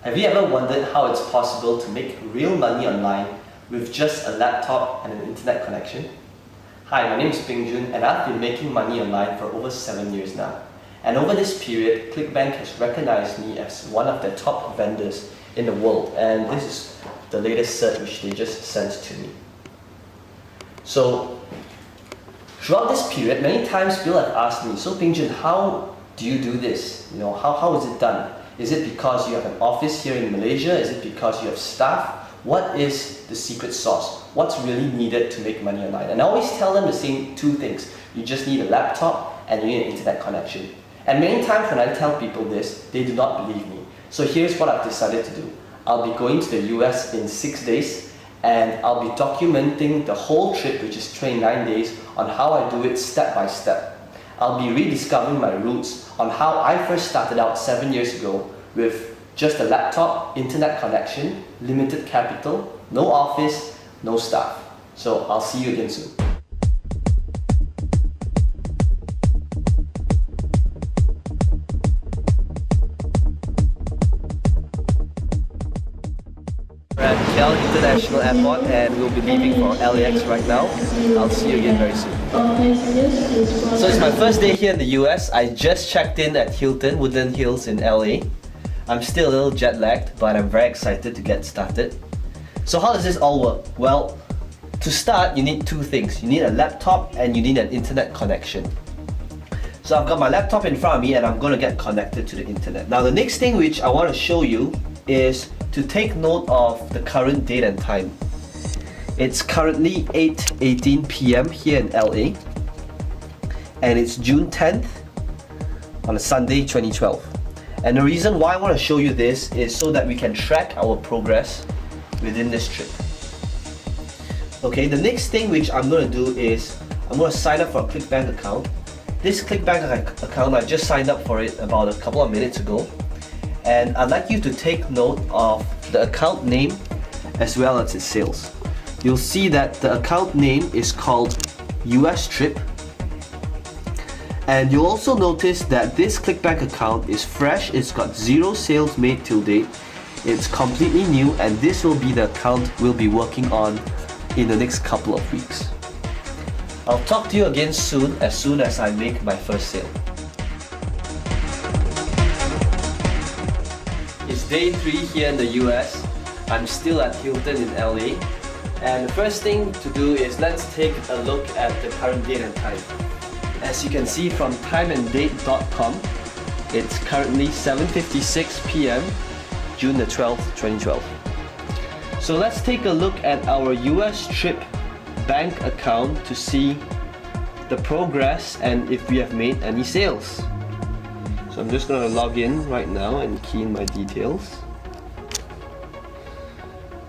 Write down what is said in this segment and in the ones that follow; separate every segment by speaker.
Speaker 1: Have you ever wondered how it's possible to make real money online with just a laptop and an internet connection? Hi, my name is Ping Jun and I've been making money online for over 7 years now. And over this period, Clickbank has recognized me as one of their top vendors in the world, and this is the latest cert which they just sent to me. So, throughout this period, many times people have asked me, so Ping Jun, how do you do this? How is it done? Is it because you have an office here in Malaysia? Is it because you have staff? What is the secret sauce? What's really needed to make money online? And I always tell them the same two things. You just need a laptop and you need an internet connection. And many times when I tell people this, they do not believe me. So here's what I've decided to do. I'll be going to the US in 6 days, and I'll be documenting the whole trip, which is 29 days, on how I do it step by step. I'll be rediscovering my roots on how I first started out 7 years ago with just a laptop, internet connection, limited capital, no office, no staff. So I'll see you again soon. We're at KL International Airport and we'll be leaving for LAX right now. I'll see you again very soon. So it's my first day here in the US. I just checked in at Hilton, Woodland Hills in LA. I'm still a little jet lagged, but I'm very excited to get started. So how does this all work? Well, to start, you need two things. You need a laptop and you need an internet connection. So I've got my laptop in front of me and I'm going to get connected to the internet. Now the next thing which I want to show you is to take note of the current date and time. It's currently 8:18 p.m. here in LA and it's June 10th on a Sunday 2012. And the reason why I want to show you this is so that we can track our progress within this trip. Okay, the next thing which I'm going to do is I'm going to sign up for a Clickbank account. This Clickbank account, I just signed up for it about a couple of minutes ago. And I'd like you to take note of the account name as well as its sales. You'll see that the account name is called US Trip. And you'll also notice that this Clickbank account is fresh, it's got 0 sales made till date, it's completely new, and this will be the account we'll be working on in the next couple of weeks. I'll talk to you again soon as I make my first sale. It's day 3 here in the US. I'm still at Hilton in LA. And the first thing to do is let's take a look at the current date and time. As you can see from timeanddate.com, it's currently 7:56 p.m. June the 12th, 2012. So let's take a look at our US Trip bank account to see the progress and if we have made any sales. So I'm just going to log in right now and key in my details.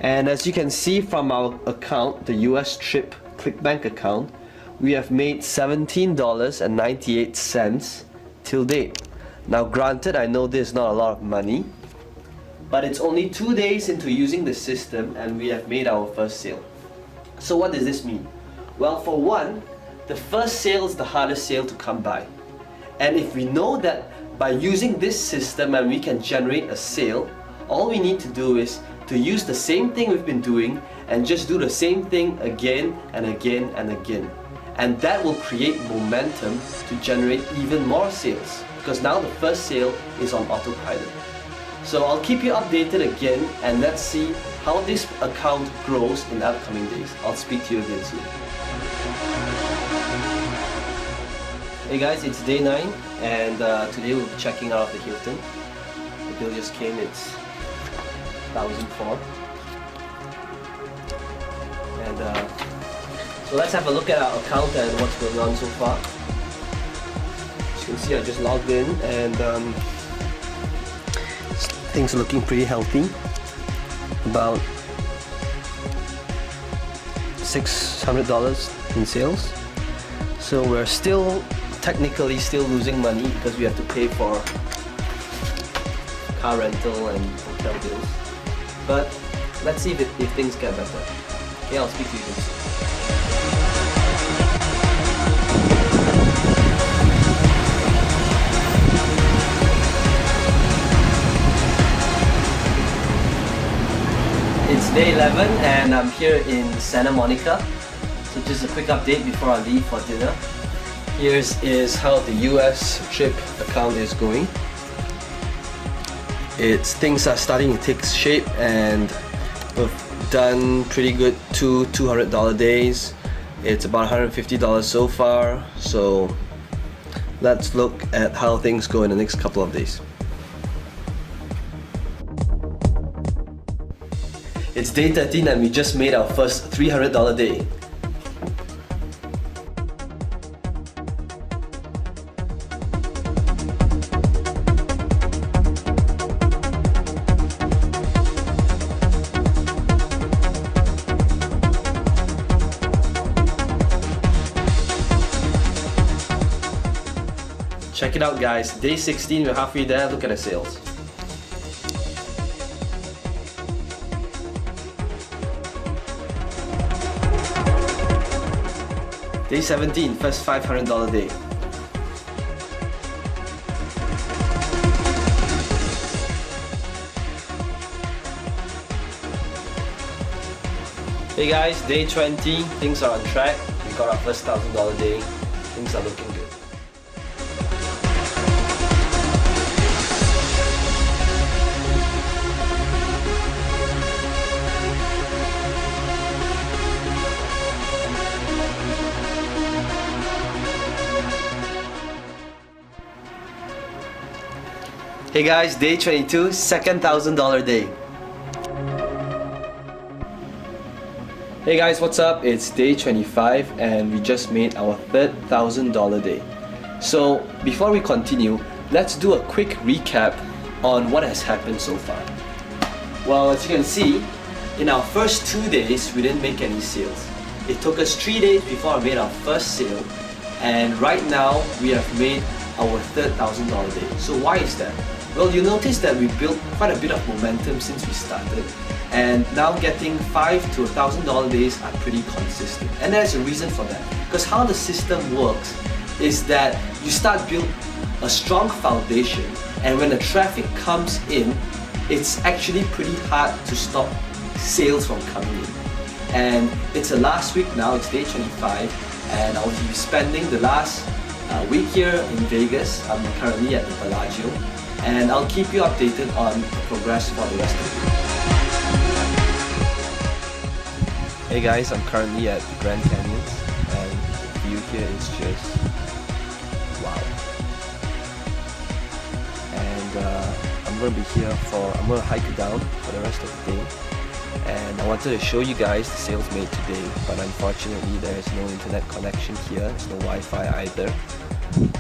Speaker 1: And as you can see from our account, the US Trip Clickbank account, we have made $17.98 till date. Now granted, I know this is not a lot of money, but it's only 2 days into using the system and we have made our first sale. So what does this mean? Well, for one, the first sale is the hardest sale to come by. And if we know that by using this system and we can generate a sale, all we need to do is to use the same thing we've been doing and just do the same thing again and again and again. And that will create momentum to generate even more sales, because now the first sale is on autopilot. So I'll keep you updated again and let's see how this account grows in the upcoming days. I'll speak to you again soon. Hey guys, it's day 9 and today we'll be checking out the Hilton. The bill just came, it's 1,004. And so let's have a look at our account and what's going on so far. As you can see, I just logged in and things are looking pretty healthy. About $600 in sales. So we're technically still losing money because we have to pay for car rental and hotel bills. But let's see if things get better. Okay, I'll speak to you soon. It's day 11 and I'm here in Santa Monica. So just a quick update before I leave for dinner. Here's how the US trip account is going. Things are starting to take shape and we've done pretty good two $200 days. It's about $150 so far. So let's look at how things go in the next couple of days. It's day 13 and we just made our first $300 day. Check it out guys, day 16, we're halfway there, look at the sales. Day 17, first $500 day. Hey guys, day 20, things are on track. We got our first $1,000 day. Things are looking good. Hey guys, day 22, second $1,000 day. Hey guys, what's up? It's day 25 and we just made our third $1,000 day. So before we continue, let's do a quick recap on what has happened so far. Well, as you can see, in our first 2 days, we didn't make any sales. It took us 3 days before I made our first sale, and right now we have made our third $1,000 day. So why is that? Well, you notice that we built quite a bit of momentum since we started, and now getting $5 to $1,000 days are pretty consistent. And there's a reason for that. Because how the system works is that you start build a strong foundation, and when the traffic comes in, it's actually pretty hard to stop sales from coming in. And it's the last week now, it's day 25, and I'll be spending the last week here in Vegas. I'm currently at the Bellagio, and I'll keep you updated on the progress for the rest of the week. Hey guys, I'm currently at the Grand Canyons, and the view here is just wow. And I'm going to be here I'm going to hike it down for the rest of the day. And I wanted to show you guys the sales made today, but unfortunately there is no internet connection here, there's no Wi-Fi either.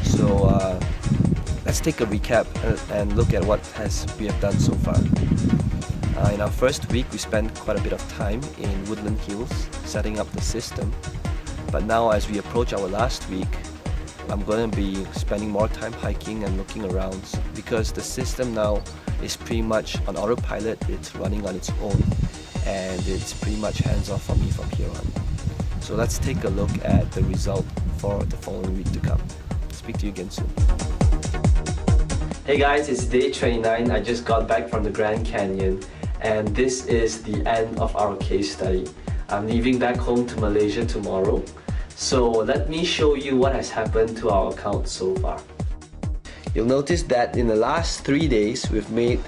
Speaker 1: So let's take a recap and look at what we have done so far. In our first week, we spent quite a bit of time in Woodland Hills setting up the system. But now as we approach our last week, I'm going to be spending more time hiking and looking around, because the system now is pretty much on autopilot. It's running on its own, and it's pretty much hands-off for me from here on. So let's take a look at the result for the following week to come. Speak to you again soon. Hey guys, it's day 29. I just got back from the Grand Canyon, and this is the end of our case study. I'm leaving back home to Malaysia tomorrow. So let me show you what has happened to our account so far. You'll notice that in the last 3 days, we've made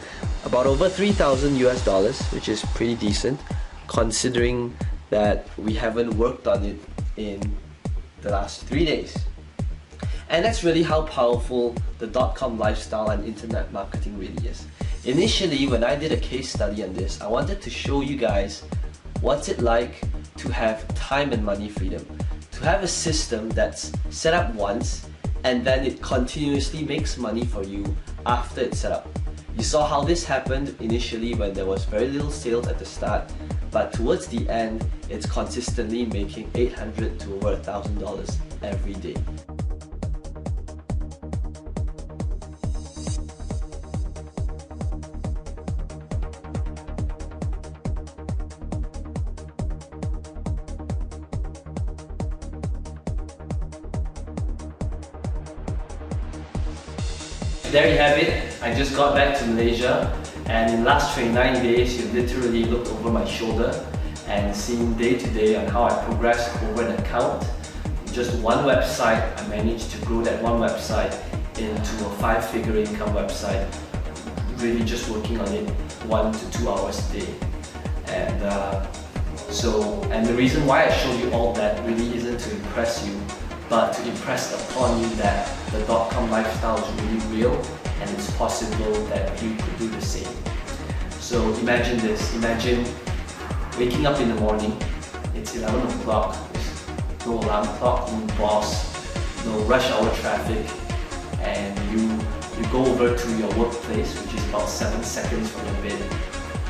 Speaker 1: about over $3,000 US, which is pretty decent, considering that we haven't worked on it in the last 3 days. And that's really how powerful the .com lifestyle and internet marketing really is. Initially, when I did a case study on this, I wanted to show you guys what's it like to have time and money freedom. To have a system that's set up once and then it continuously makes money for you after it's set up. You saw how this happened initially when there was very little sales at the start, but towards the end, it's consistently making $800 to over $1,000 every day. There you have it. I just got back to Malaysia And in the last 29 days, you literally looked over my shoulder and seen day to day on how I progressed over an account. Just one website, I managed to grow that one website into a 5-figure income website, really just working on it 1 to 2 hours a day. And the reason why I showed you all that really isn't to impress you, but to impress upon you that the .com lifestyle is really real and it's possible that you could do the same. So imagine this, imagine waking up in the morning, it's 11 o'clock, there's no alarm clock, no boss, no rush hour traffic, and you go over to your workplace, which is about 7 seconds from your bed,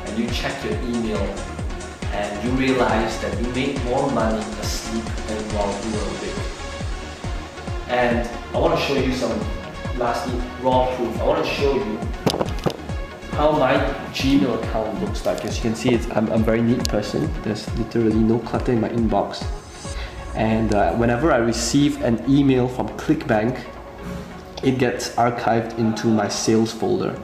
Speaker 1: and you check your email, and you realize that you made more money asleep than while you were awake. And I want to show you some, lastly, raw proof. I want to show you how my Gmail account looks like. As you can see, I'm a very neat person. There's literally no clutter in my inbox. And whenever I receive an email from Clickbank, it gets archived into my sales folder.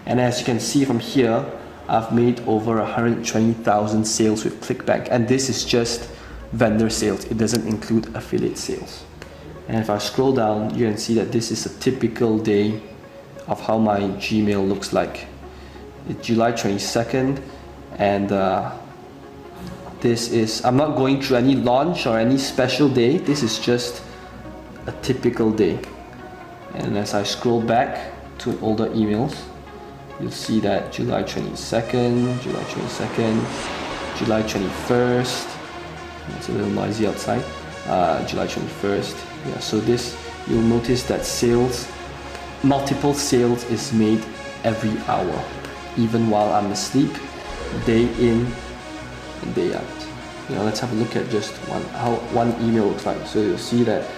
Speaker 1: And as you can see from here, I've made over 120,000 sales with Clickbank, and this is just vendor sales. It doesn't include affiliate sales. And if I scroll down, you can see that this is a typical day of how my Gmail looks like. It's July 22nd, and this is, I'm not going through any launch or any special day. This is just a typical day. And as I scroll back to older emails, you'll see that July 22nd, July 21st, it's a little noisy outside, July 21st, yeah, so this, you'll notice that sales, multiple sales is made every hour, even while I'm asleep, day in and day out. You know, let's have a look at just how one email looks like. So you'll see that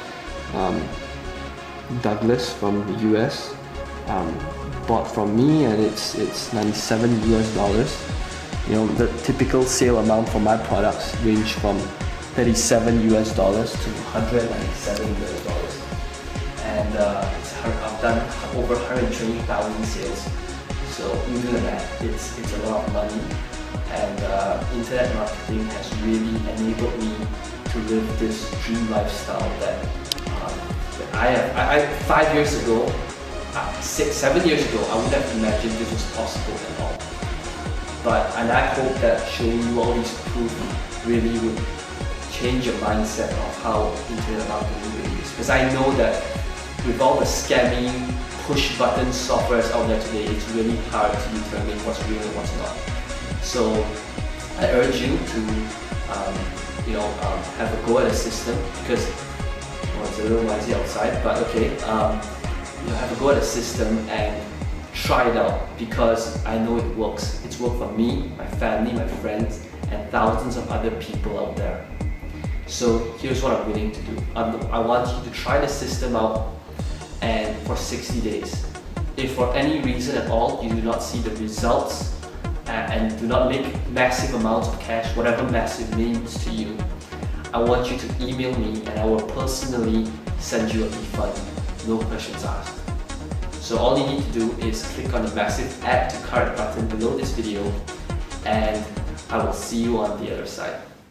Speaker 1: Douglas from the US bought from me, and it's 97 US dollars. You know, the typical sale amount for my products range from 37 US dollars to 197 US dollars. And I've done over 120,000 sales. So you do the math, it's a lot of money. And internet marketing has really enabled me to live this dream lifestyle that I 5 years ago, 6, 7 years ago, I wouldn't have imagined this was possible at all. And I hope that showing you all these proof really would change your mindset of how internet marketing really is. Because I know that with all the scamming, push button softwares out there today, it's really hard to determine what's real and what's not. So I urge you to have a go at a system, because it's a little noisy outside, but okay, have a go at a system and try it out, because I know it works. It's worked for me, my family, my friends, and thousands of other people out there. So here's what I'm willing to do. I want you to try the system out, and for 60 days. If for any reason at all you do not see the results and do not make massive amounts of cash, whatever massive means to you, I want you to email me and I will personally send you a refund, no questions asked. So all you need to do is click on the massive add to cart button below this video, and I will see you on the other side.